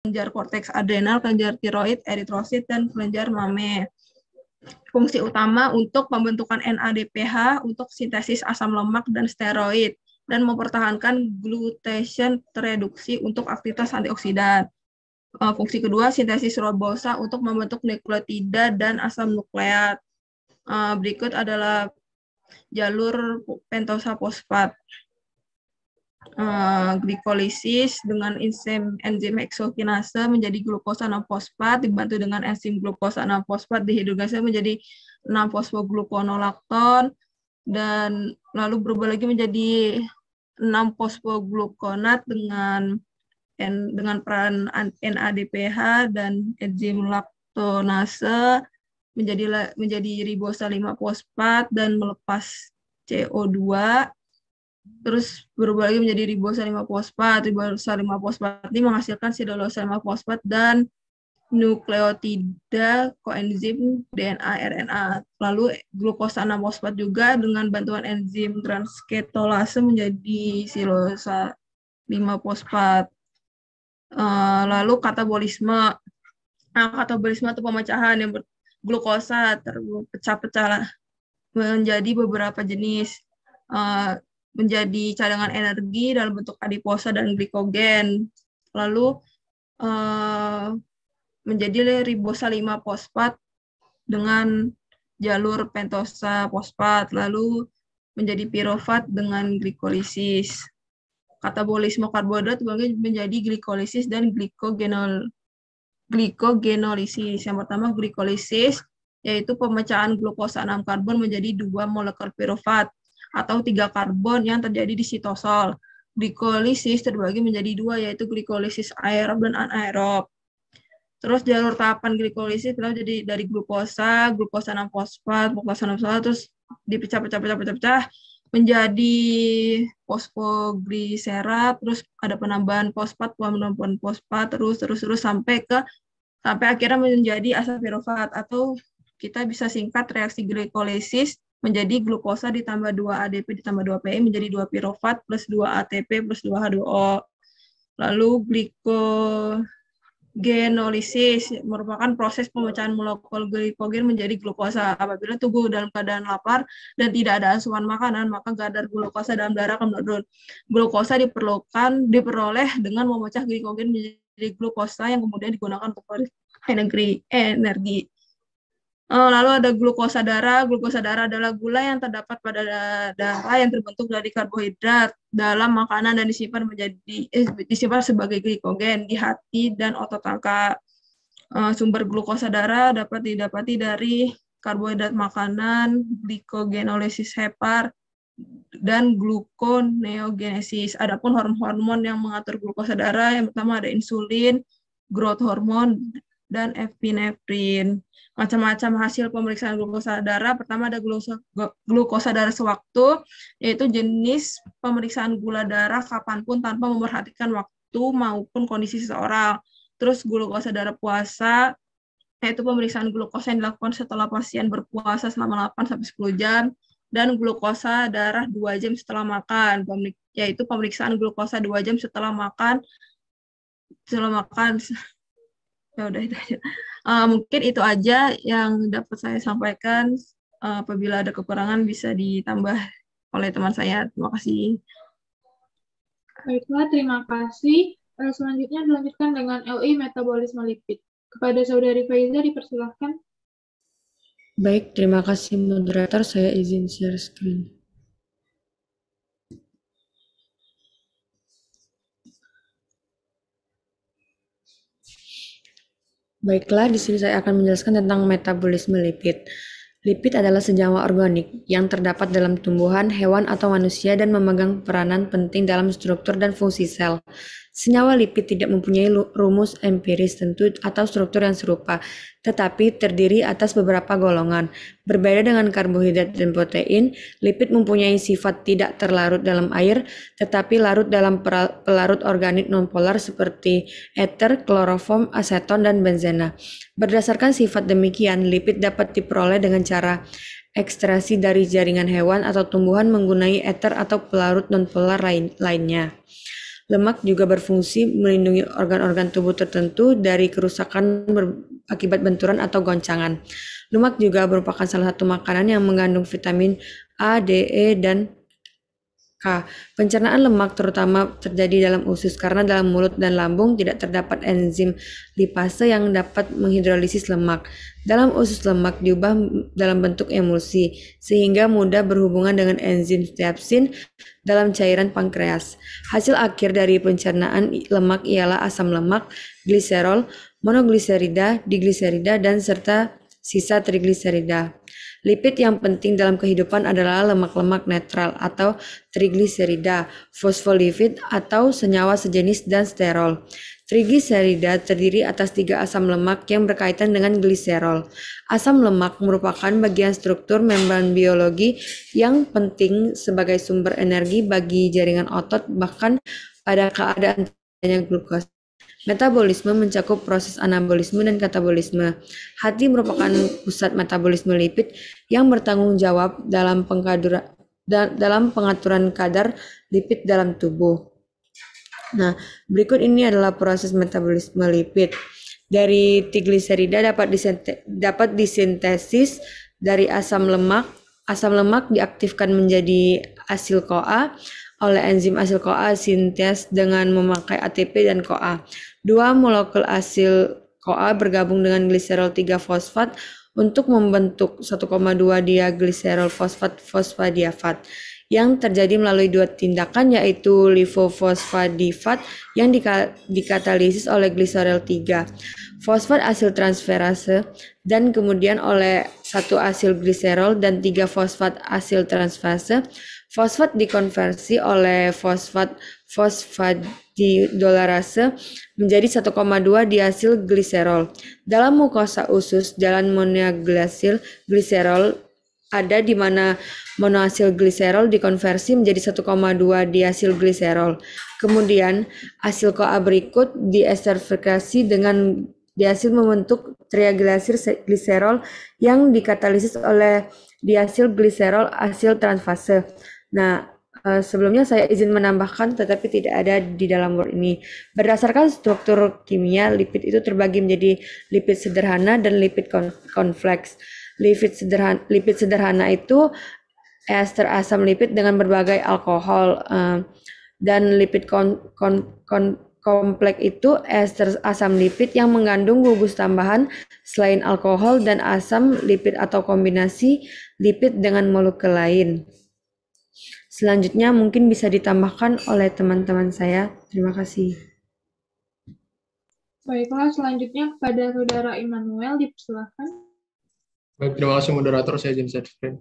kelenjar korteks adrenal, kelenjar tiroid, eritrosit, dan kelenjar mame. Fungsi utama untuk pembentukan NADPH untuk sintesis asam lemak dan steroid, dan mempertahankan glutation reduksi untuk aktivitas antioksidan. Fungsi kedua, sintesis ribosa untuk membentuk nukleotida dan asam nukleat. Berikut adalah jalur pentosa fosfat. Glikolisis dengan enzim heksokinase menjadi glukosa 6-fosfat dibantu dengan enzim glukosa 6-fosfat dihidrogenasa menjadi 6-fosfogluconolakton dan lalu berubah lagi menjadi 6-fosfogluconat dengan peran NADPH dan enzim laktonase menjadi ribosa 5-fosfat dan melepas CO2. Terus berubah lagi menjadi ribosa 5-fosfat. Ribosa 5-fosfat ini menghasilkan silosa 5-fosfat dan nukleotida koenzim DNA RNA. Lalu glukosa 6-fosfat juga dengan bantuan enzim transketolase menjadi silosa 5-fosfat. Lalu katabolisme. Katabolisme atau pemecahan yang glukosa terpecah-pecah menjadi beberapa jenis. Menjadi cadangan energi dalam bentuk adiposa dan glikogen. Lalu menjadi ribosa 5-fosfat dengan jalur pentosa fosfat. Lalu menjadi pirofat dengan glikolisis. Katabolisme karbohidrat menjadi glikolisis dan glikogenolysis. Yang pertama glikolisis, yaitu pemecahan glukosa 6 karbon menjadi 2 molekul pirofat atau 3 karbon yang terjadi di sitosol. Glikolisis terbagi menjadi 2, yaitu glikolisis aerob dan anaerob. Terus jalur tahapan glikolisis jadi dari glukosa 6-fosfat, terus dipecah-pecah menjadi fosfogliserat, terus ada penambahan fosfat, penambahan fosfat, terus sampai akhirnya menjadi asam pirofat, atau kita bisa singkat reaksi glikolisis menjadi glukosa ditambah 2 ADP ditambah 2 PI menjadi 2 pirofat plus 2 ATP plus 2 H2O. Lalu glikogenolysis merupakan proses pemecahan molekul glikogen menjadi glukosa. Apabila tubuh dalam keadaan lapar dan tidak ada asupan makanan, maka kadar glukosa dalam darah akan menurun. Glukosa diperoleh dengan memecah glikogen menjadi glukosa yang kemudian digunakan untuk energi. Lalu ada glukosa darah. Glukosa darah adalah gula yang terdapat pada darah yang terbentuk dari karbohidrat dalam makanan dan disimpan sebagai glikogen di hati dan otot angka. Sumber glukosa darah dapat didapati dari karbohidrat makanan, glikogenolysis hepar, dan gluconeogenesis. Adapun hormon yang mengatur glukosa darah, yang pertama ada insulin, growth hormone, dan epinefrin. Macam-macam hasil pemeriksaan glukosa darah. Pertama ada glukosa darah sewaktu, yaitu jenis pemeriksaan gula darah kapanpun tanpa memperhatikan waktu maupun kondisi seseorang. Terus glukosa darah puasa, yaitu pemeriksaan glukosa yang dilakukan setelah pasien berpuasa selama 8-10 jam, dan glukosa darah 2 jam setelah makan, yaitu pemeriksaan glukosa 2 jam setelah makan. Ya udah itu aja. Mungkin itu aja yang dapat saya sampaikan. Apabila ada kekurangan bisa ditambah oleh teman saya. Terima kasih. Baiklah, terima kasih. Selanjutnya dilanjutkan dengan LI metabolisme lipid. Kepada Saudari Faiza dipersilahkan. Baik, terima kasih moderator. Saya izin share screen. Baiklah, di sini saya akan menjelaskan tentang metabolisme lipid. Lipid adalah senyawa organik yang terdapat dalam tumbuhan, hewan, atau manusia dan memegang peranan penting dalam struktur dan fungsi sel. Senyawa lipid tidak mempunyai rumus empiris tentu atau struktur yang serupa, tetapi terdiri atas beberapa golongan. Berbeda dengan karbohidrat dan protein, lipid mempunyai sifat tidak terlarut dalam air, tetapi larut dalam pelarut organik nonpolar seperti ether, kloroform, aseton, dan benzena. Berdasarkan sifat demikian, lipid dapat diperoleh dengan cara ekstraksi dari jaringan hewan atau tumbuhan menggunakan ether atau pelarut nonpolar lainnya. Lemak juga berfungsi melindungi organ-organ tubuh tertentu dari kerusakan akibat benturan atau goncangan. Lemak juga merupakan salah satu makanan yang mengandung vitamin A, D, E, dan K. Pencernaan lemak terutama terjadi dalam usus karena dalam mulut dan lambung tidak terdapat enzim lipase yang dapat menghidrolisis lemak. Dalam usus lemak diubah dalam bentuk emulsi sehingga mudah berhubungan dengan enzim tripsin dalam cairan pankreas. Hasil akhir dari pencernaan lemak ialah asam lemak, gliserol, monogliserida, digliserida, dan serta sisa trigliserida. Lipid yang penting dalam kehidupan adalah lemak-lemak netral atau trigliserida, fosfolipid atau senyawa sejenis, dan sterol. Trigliserida terdiri atas 3 asam lemak yang berkaitan dengan gliserol. Asam lemak merupakan bagian struktur membran biologi yang penting sebagai sumber energi bagi jaringan otot bahkan pada keadaan tidaknya glukos. Metabolisme mencakup proses anabolisme dan katabolisme. Hati merupakan pusat metabolisme lipid yang bertanggung jawab dalam pengaturan kadar lipid dalam tubuh. Nah, berikut ini adalah proses metabolisme lipid. Dari trigliserida dapat disintesis dari asam lemak. Asam lemak diaktifkan menjadi asil CoA oleh enzim asil CoA sintes dengan memakai ATP dan CoA. 2 molekul asil CoA bergabung dengan gliserol 3-fosfat untuk membentuk 1,2 diagliserol fosfadiafat yang terjadi melalui 2 tindakan, yaitu lipofosfadifat yang dikatalisis oleh gliserol 3 fosfat asil transferase dan kemudian oleh 1 asil gliserol dan 3 fosfat asil transferase. Fosfat dikonversi oleh fosfadidolarase menjadi 1,2 diasil gliserol. Dalam mukosa usus, jalan monoasil gliserol ada di mana monoasil gliserol dikonversi menjadi 1,2 diasil gliserol. Kemudian asil CoA berikut diesterifikasi dengan diasil membentuk triagliserol yang dikatalisis oleh diasil gliserol asil transfase. Nah, sebelumnya saya izin menambahkan tetapi tidak ada di dalam Word ini. Berdasarkan struktur kimia, lipid itu terbagi menjadi lipid sederhana dan lipid kompleks. Lipid sederhana itu ester asam lipid dengan berbagai alkohol, dan lipid kompleks itu ester asam lipid yang mengandung gugus tambahan selain alkohol dan asam lipid atau kombinasi lipid dengan molekul lain. Selanjutnya mungkin bisa ditambahkan oleh teman-teman saya. Terima kasih. Baiklah, selanjutnya kepada Saudara Immanuel, dipersilakan. Baik, terima kasih moderator. Saya izin share screen.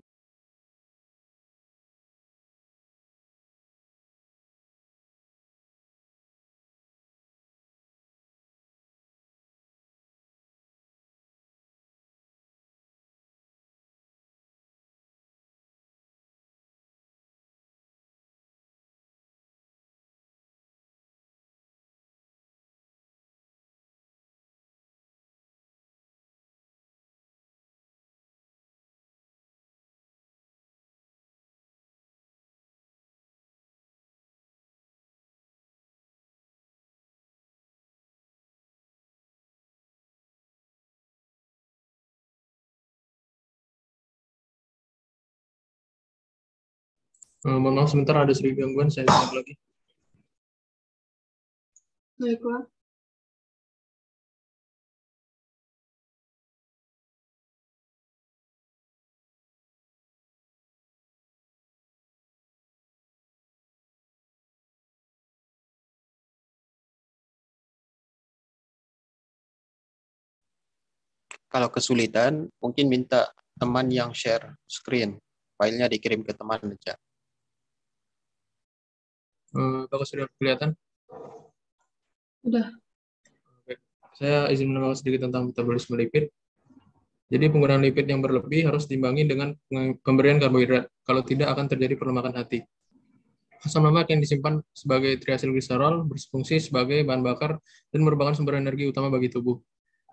Mohon maaf sebentar, ada sedikit gangguan, saya lihat lagi. Baiklah. Kalau kesulitan, mungkin minta teman yang share screen. Filenya dikirim ke teman aja. Apakah sudah kelihatan? Sudah. Oke. Saya izin menambahkan sedikit tentang metabolisme lipid. Jadi penggunaan lipid yang berlebih harus diimbangi dengan pemberian karbohidrat. Kalau tidak akan terjadi perlemakan hati. Asam lemak yang disimpan sebagai triasilgliserol berfungsi sebagai bahan bakar dan merupakan sumber energi utama bagi tubuh.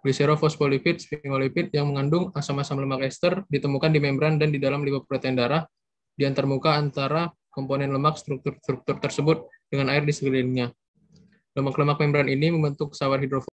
Gliserofosfolipid, sphingolipid yang mengandung asam-asam lemak ester ditemukan di membran dan di dalam lipoprotein darah di antarmuka antara komponen lemak struktur tersebut dengan air di sekelilingnya. Lemak-lemak membran ini membentuk sawar hidrofobik